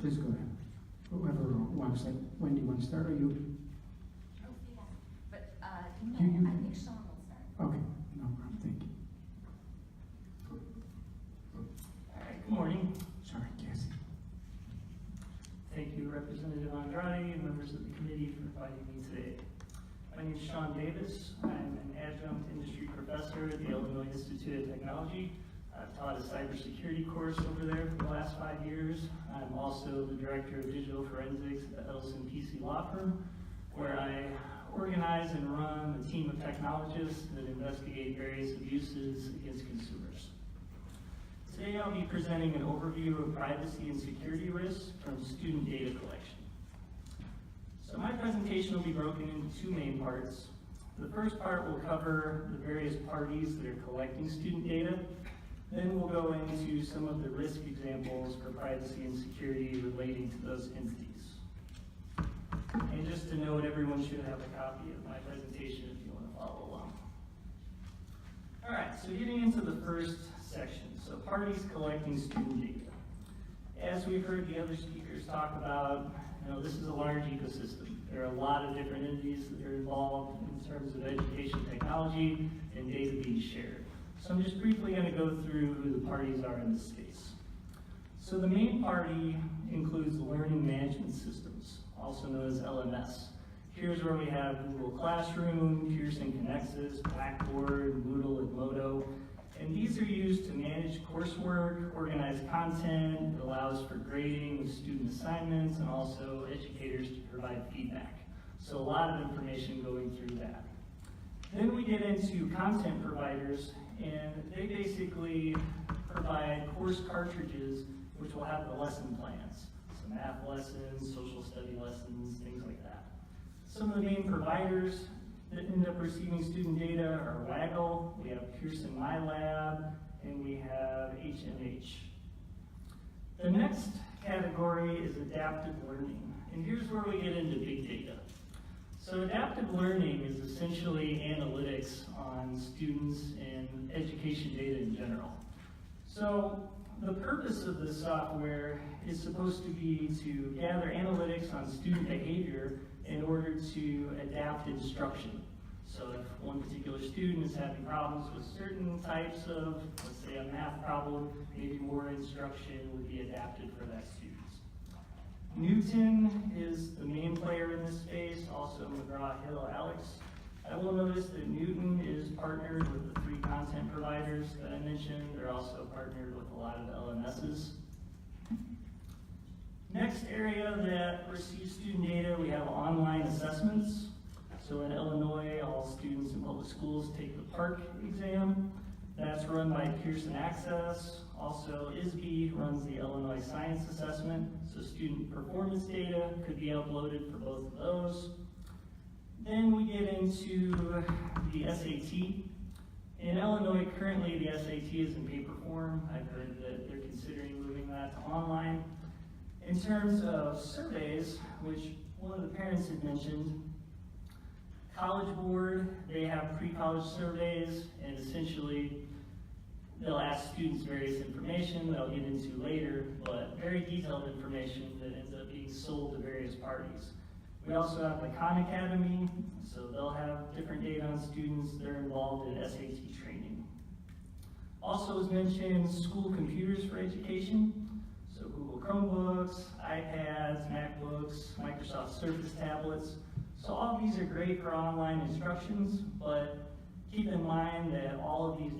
Please go ahead. Whoever wants it. Wendy, want to start, or you? Oh, yeah. But, no, You- I think Shawn will start. Okay, no problem, thank you. All right, good morning. Sorry, Cassie. Thank you, Representative Andrade and members of the committee for inviting me today. My name is Shawn Davis. I'm an adjunct industry professor at the Illinois Institute of Technology. I've taught a cybersecurity course over there for the last 5 years. I'm also the director of digital forensics at the Edelson PC law firm, where I organize and run a team of technologists that investigate various abuses against consumers. Today I'll be presenting an overview of privacy and security risks from student data collection. So my presentation will be broken into two main parts. The first part will cover the various parties that are collecting student data. Then we'll go into some of the risk examples for privacy and security relating to those entities. And just to note, everyone should have a copy of my presentation if you want to follow along. All right, so getting into the first section, so parties collecting student data. As we've heard the other speakers talk about, this is a large ecosystem. There are a lot of different entities that are involved in terms of education technology and data being shared. So I'm just briefly going to go through who the parties are in this space. So the main party includes learning management systems, also known as LMS. Here's where we have Google Classroom, Pearson Connexus, Blackboard, Moodle, and Modo. And these are used to manage coursework, organize content, it allows for grading of student assignments, and also educators to provide feedback. So a lot of information going through that. Then we get into content providers, and they basically provide course cartridges which will have the lesson plans. So math lessons, social study lessons, things like that. Some of the main providers that end up receiving student data are Waggle, we have Pearson MyLab, and we have HMH. The next category is adaptive learning, and here's where we get into big data. So adaptive learning is essentially analytics on students and education data in general. So the purpose of this software is supposed to be to gather analytics on student behavior in order to adapt instruction. So if one particular student is having problems with certain types of, let's say a math problem, maybe more instruction would be adapted for that student. Newton is the main player in this space, also McGraw-Hill, Alex. I will notice that Newton is partnered with the 3 content providers that I mentioned. They're also partnered with a lot of LMSs. Next area that receives student data, we have online assessments. So in Illinois, all students in public schools take the PARCC exam. That's run by Pearson Access. Also, ISB runs the Illinois Science Assessment, so student performance data could be uploaded for both of those. Then we get into the SAT. In Illinois, currently the SAT is in paper form. I've heard that they're considering moving that to online. In terms of surveys, which one of the parents had mentioned, College Board, they have pre-college surveys, and essentially they'll ask students various information that I'll get into later, but very detailed information that ends up being sold to various parties. We also have the Khan Academy, so they'll have different data on students that are involved in SAT training. Also as mentioned, school computers for education, so Google Chromebooks, iPads, MacBooks, Microsoft Surface tablets. So all of these are great for online instructions, but keep in mind that all of these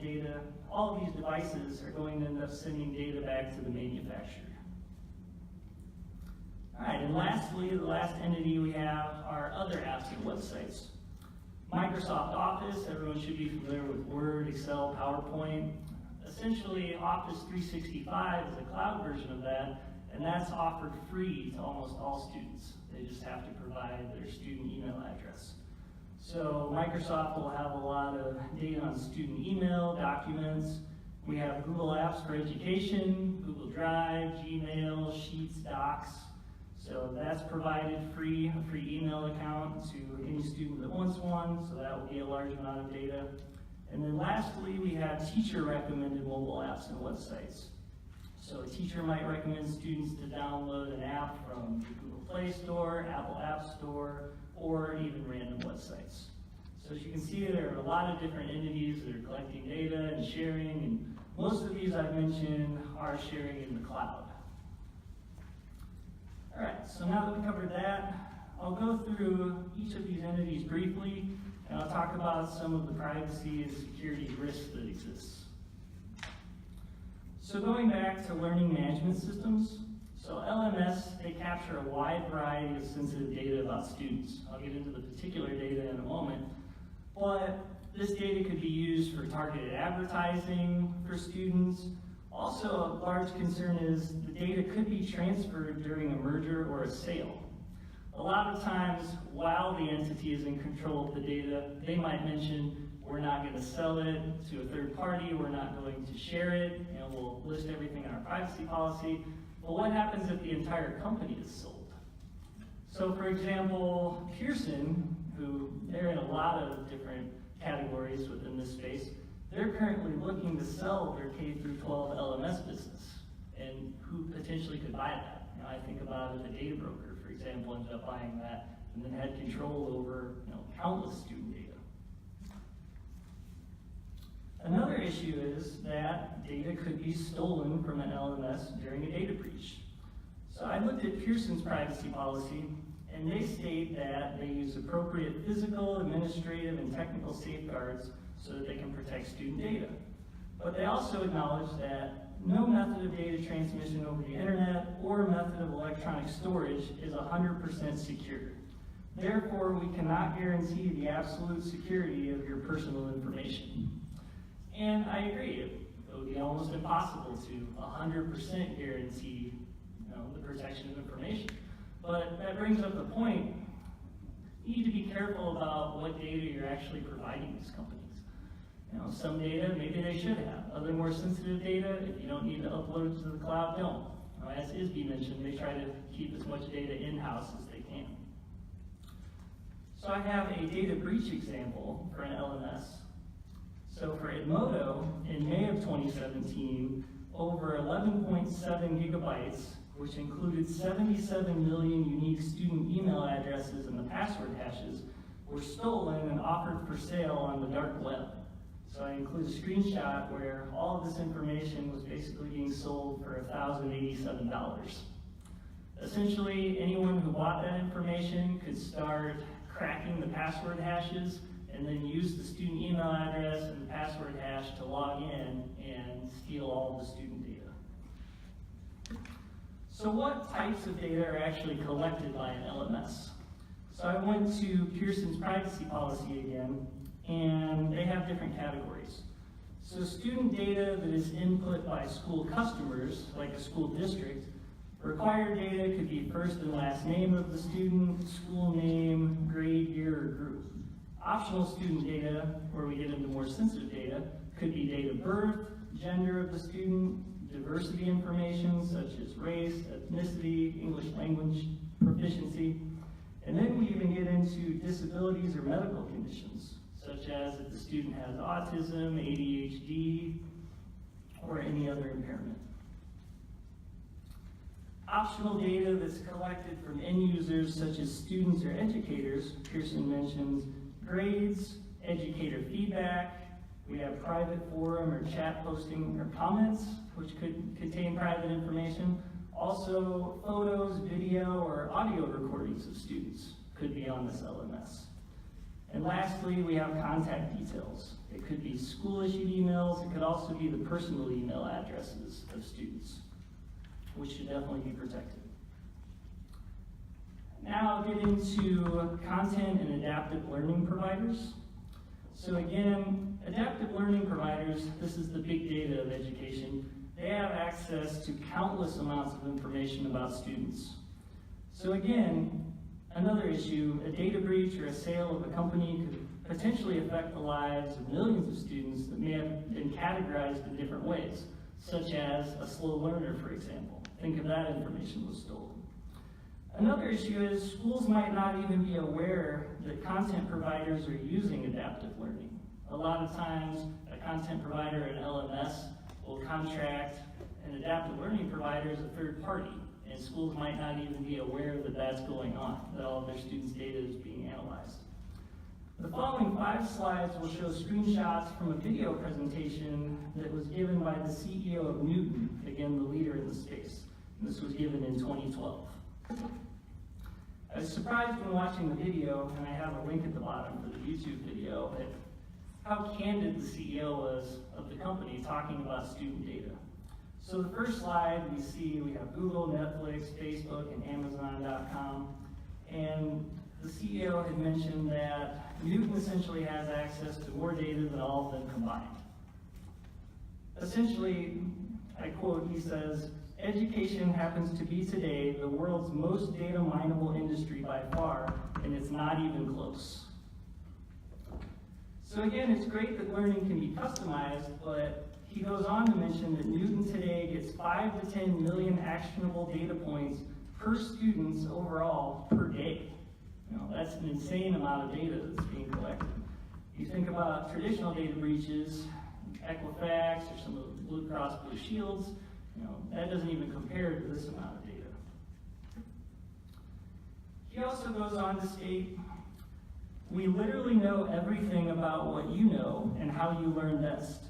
devices are going to end up sending data back to the manufacturer. All right, and lastly, the last entity we have are other apps and websites. Microsoft Office, everyone should be familiar with Word, Excel, PowerPoint. Essentially, Office 365 is a cloud version of that, and that's offered free to almost all students. They just have to provide their student email address. So Microsoft will have a lot of data on student email, documents. We have Google Apps for Education, Google Drive, Gmail, Sheets, Docs. So that's provided free, a free email account to any student that wants one, so that will be a large amount of data. And then lastly, we have teacher-recommended mobile apps and websites. So a teacher might recommend students to download an app from the Google Play Store, Apple App Store, or even random websites. So as you can see, there are a lot of different entities that are collecting data and sharing, and most of these I've mentioned are sharing in the cloud. All right, so now that we covered that, I'll go through each of these entities briefly, and I'll talk about some of the privacy and security risks that exist. So going back to learning management systems, so LMS, they capture a wide variety of sensitive data about students. I'll get into the particular data in a moment, but this data could be used for targeted advertising for students. Also, a large concern is the data could be transferred during a merger or a sale. A lot of times, while the entity is in control of the data, they might mention, we're not going to sell it to a third party, we're not going to share it, and we'll list everything in our privacy policy. But what happens if the entire company is sold? So for example, Pearson, who they're in a lot of different categories within this space, they're currently looking to sell their K-12 LMS business, and who potentially could buy that? You know, I think about if a data broker, for example, ended up buying that and then had control over countless student data. Another issue is that data could be stolen from an LMS during a data breach. So I looked at Pearson's privacy policy, and they state that they use appropriate physical, administrative, and technical safeguards so that they can protect student data. But they also acknowledge that no method of data transmission over the internet or method of electronic storage is 100% secure. Therefore, we cannot guarantee the absolute security of your personal information. And I agree, it would be almost impossible to 100% guarantee the protection of information. But that brings up the point, you need to be careful about what data you're actually providing these companies. Some data, maybe they should have. Other more sensitive data, if you don't need to upload it to the cloud, don't. As ISB mentioned, they try to keep as much data in-house as they can. So I have a data breach example for an LMS. So for Edmodo, in May of 2017, over 11.7 gigabytes, which included 77 million unique student email addresses and the password hashes, were stolen and offered for sale on the dark web. So I include a screenshot where all of this information was basically being sold for $1,087. Essentially, anyone who bought that information could start cracking the password hashes and then use the student email address and the password hash to log in and steal all of the student data. So what types of data are actually collected by an LMS? So I went to Pearson's privacy policy again, and they have different categories. So student data that is input by school customers, like a school district, required data could be first and last name of the student, school name, grade, year, or group. Optional student data, where we get into more sensitive data, could be date of birth, gender of the student, diversity information such as race, ethnicity, English language proficiency, and then we even get into disabilities or medical conditions, such as if the student has autism, ADHD, or any other impairment. Optional data that's collected from end users such as students or educators, Pearson mentions grades, educator feedback, we have private forum or chat posting or comments, which could contain private information. Also, photos, video, or audio recordings of students could be on this LMS. And lastly, we have contact details. It could be school-issued emails. It could also be the personal email addresses of students, which should definitely be protected. Now I'll get into content and adaptive learning providers. So again, adaptive learning providers, this is the big data of education. They have access to countless amounts of information about students. So again, another issue, a data breach or a sale of a company could potentially affect the lives of millions of students that may have been categorized in different ways, such as a slow learner, for example. Think if that information was stolen. Another issue is schools might not even be aware that content providers are using adaptive learning. A lot of times, a content provider, an LMS, will contract An adaptive learning provider is a third party, and schools might not even be aware that that's going on, that all of their students' data is being analyzed. The following 5 slides will show screenshots from a video presentation that was given by the CEO of Newton, again, the leader in the space. And this was given in 2012. I was surprised when watching the video, and I have a link at the bottom for the YouTube video, at how candid the CEO was of the company talking about student data. So the first slide we have Google, Netflix, Facebook, and Amazon.com. And the CEO had mentioned that Newton essentially has access to more data than all of them combined. Essentially, I quote, he says, "Education happens to be today the world's most data mineable industry by far, and it's not even close." So again, it's great that learning can be customized, but he goes on to mention that Newton today gets 5 to 10 million actionable data points per student overall per day. You know, that's an insane amount of data that's being collected. You think about traditional data breaches, Equifax or some of the Blue Cross Blue Shields, you know, that doesn't even compare to this amount of data. He also goes on to state, "We literally know everything about what you know and how you learn best.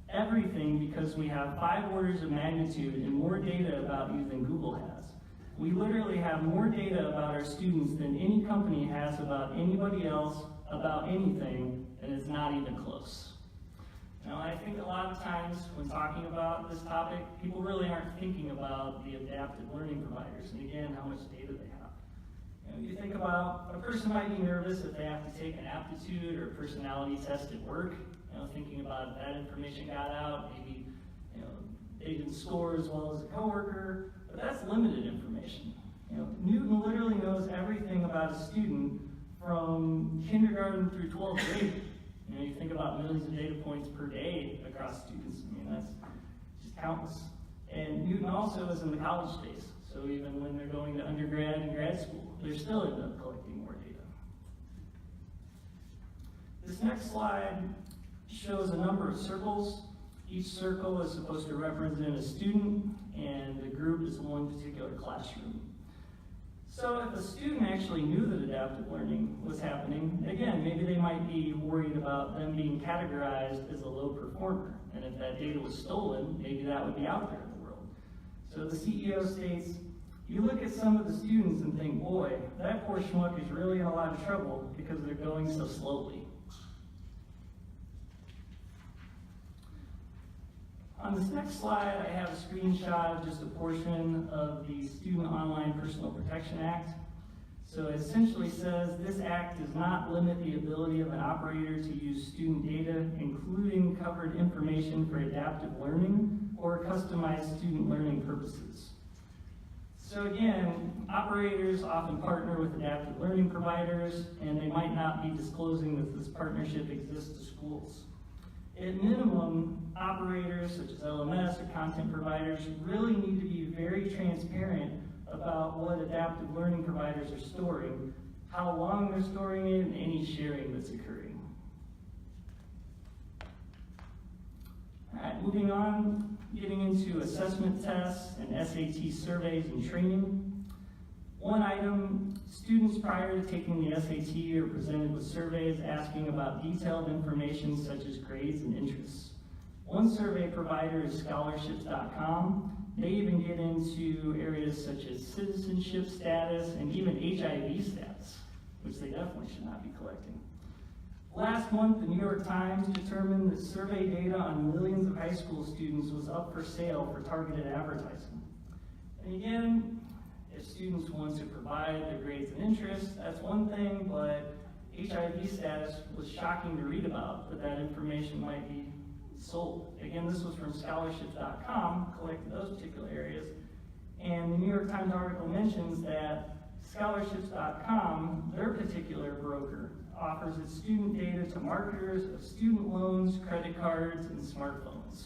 Everything, because we have 5 orders of magnitude and more data about you than Google has. We literally have more data about our students than any company has about anybody else, about anything, and it's not even close." Now, I think a lot of times when talking about this topic, people really aren't thinking about the adaptive learning providers, and again, how much data they have. You know, you think about, a person might be nervous if they have to take an aptitude or personality test at work, you know, thinking about if that information got out, maybe, you know, they didn't score as well as a coworker, but that's limited information. You know, Newton literally knows everything about a student from kindergarten through 12th grade. You know, you think about millions of data points per day across students. I mean, that's just countless. And Newton also is in the college space. So even when they're going to undergrad and grad school, they're still end up collecting more data. This next slide shows a number of circles. Each circle is supposed to represent a student, and the group is one particular classroom. So if a student actually knew that adaptive learning was happening, again, maybe they might be worried about them being categorized as a low performer. And if that data was stolen, maybe that would be out there in the world. So the CEO states, "You look at some of the students and think, boy, that poor schmuck is really in a lot of trouble because they're going so slowly." On this next slide, I have a screenshot of just a portion of the Student Online Personal Protection Act. So it essentially says, "This act does not limit the ability of an operator to use student data, including covered information for adaptive learning or customized student learning purposes." So again, operators often partner with adaptive learning providers, and they might not be disclosing that this partnership exists to schools. At minimum, operators such as LMS or content providers really need to be very transparent about what adaptive learning providers are storing, how long they're storing it, and any sharing that's occurring. All right, moving on, getting into assessment tests and SAT surveys and training. One item, students prior to taking the SAT are presented with surveys asking about detailed information such as grades and interests. One survey provider is scholarships.com. They even get into areas such as citizenship status and even HIV status, which they definitely should not be collecting. Last month, the New York Times determined that survey data on millions of high school students was up for sale for targeted advertising. And again, if students want to provide their grades and interests, that's one thing, but HIV status was shocking to read about, but that information might be sold. Again, this was from scholarships.com, collected those particular areas, and the New York Times article mentions that scholarships.com, their particular broker, offers its student data to marketers of student loans, credit cards, and smartphones.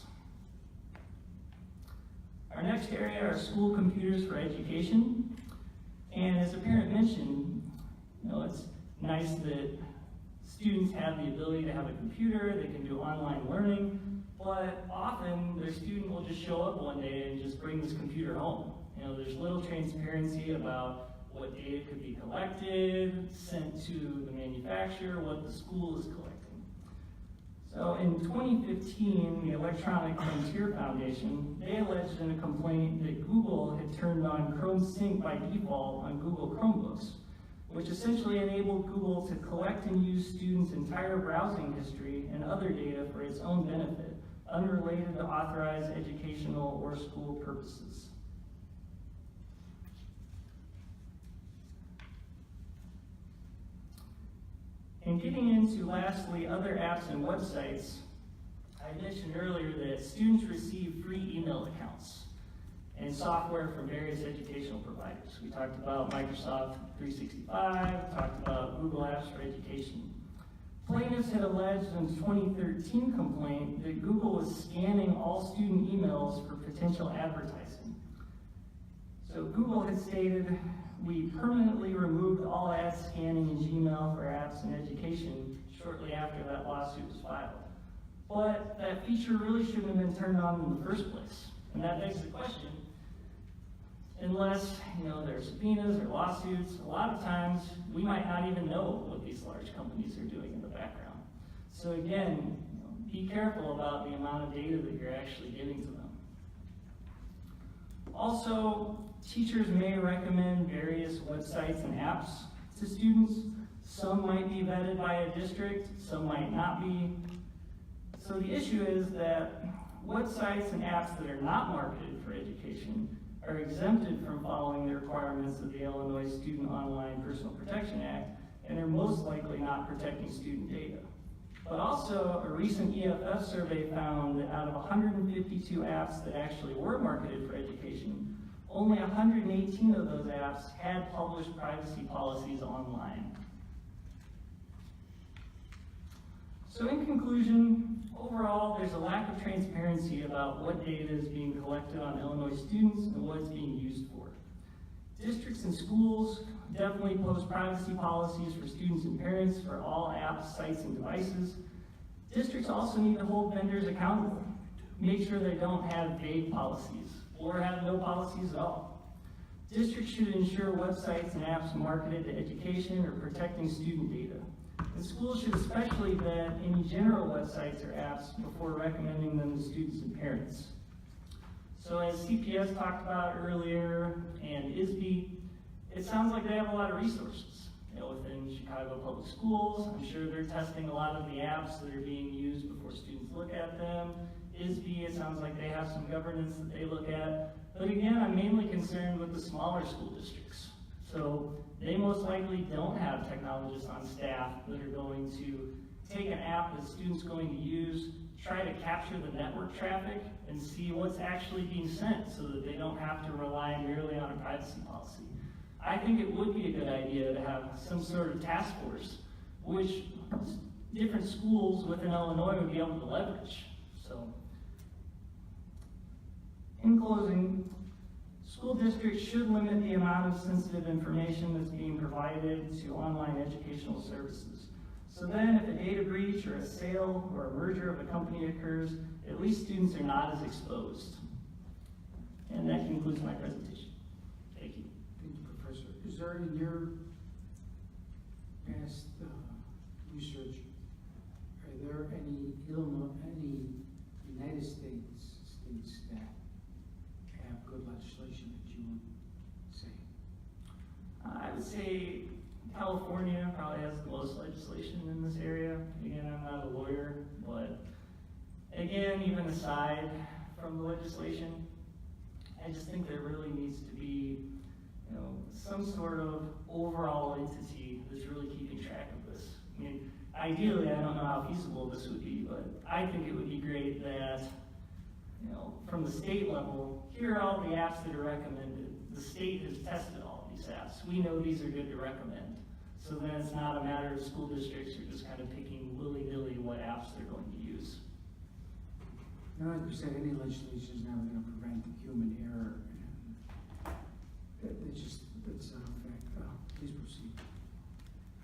Our next area are school computers for education. And as a parent mentioned, you know, it's nice that students have the ability to have a computer, they can do online learning, but but often their student will just show up one day and just bring this computer home. You know, there's little transparency about what data could be collected, sent to the manufacturer, what the school is collecting. So in 2015, the Electronic Frontier Foundation, they alleged in a complaint that Google had turned on Chrome Sync by default on Google Chromebooks, which essentially enabled Google to collect and use students' entire browsing history and other data for its own benefit, unrelated to authorized educational or school purposes. And getting into, lastly, other apps and websites, I mentioned earlier that students receive free email accounts and software from various educational providers. We talked about Microsoft 365, talked about Google Apps for Education. Plaintiffs had alleged in a 2013 complaint that Google was scanning all student emails for potential advertising. So Google had stated, "We permanently removed all ad scanning in Gmail for apps in education shortly after that lawsuit was filed." But that feature really shouldn't have been turned on in the first place. And that begs the question, unless there are subpoenas or lawsuits, a lot of times we might not even know what these large companies are doing in the background. So again, be careful about the amount of data that you're actually giving to them. Also, teachers may recommend various websites and apps to students. Some might be vetted by a district, some might not be. So the issue is that websites and apps that are not marketed for education are exempted from following the requirements of the Illinois Student Online Personal Protection Act, and are most likely not protecting student data. But also, a recent EFF survey found that out of 152 apps that actually were marketed for education, only 118 of those apps had published privacy policies online. So in conclusion, overall, there's a lack of transparency about what data is being collected on Illinois students and what it's being used for. Districts and schools definitely post privacy policies for students and parents for all apps, sites, and devices. Districts also need to hold vendors accountable. Make sure they don't have vague policies or have no policies at all. Districts should ensure websites and apps marketed to education or protecting student data. And schools should especially vet any general websites or apps before recommending them to students and parents. So as CPS talked about earlier, and ISB, it sounds like they have a lot of resources. Within Chicago Public Schools, I'm sure they're testing a lot of the apps that are being used before students look at them. ISB, it sounds like they have some governance that they look at. But again, I'm mainly concerned with the smaller school districts. So they most likely don't have technologists on staff that are going to take an app that students going to use, try to capture the network traffic, and see what's actually being sent so that they don't have to rely merely on a privacy policy. I think it would be a good idea to have some sort of task force, which different schools within Illinois would be able to leverage. So, in closing, school districts should limit the amount of sensitive information that's being provided to online educational services. So then if a data breach or a sale or a merger of a company occurs, at least students are not as exposed. And that concludes my presentation. Thank you. Thank you, Professor. Is there in your past research, are there any United States that have good legislation that you would say? I would say California probably has the most legislation in this area. Again, I'm not a lawyer, but again, even aside from the legislation, I just think there really needs to be, some sort of overall entity that's really keeping track of this. I mean, ideally, I don't know how feasible this would be, but I think it would be great that, from the state level, here are all the apps that are recommended. The state has tested all of these apps. We know these are good to recommend. So then it's not a matter of school districts are just kind of picking willy-nilly what apps they're going to use. Now, like you said, any legislation is never going to prevent human error. It's a fact. Please proceed.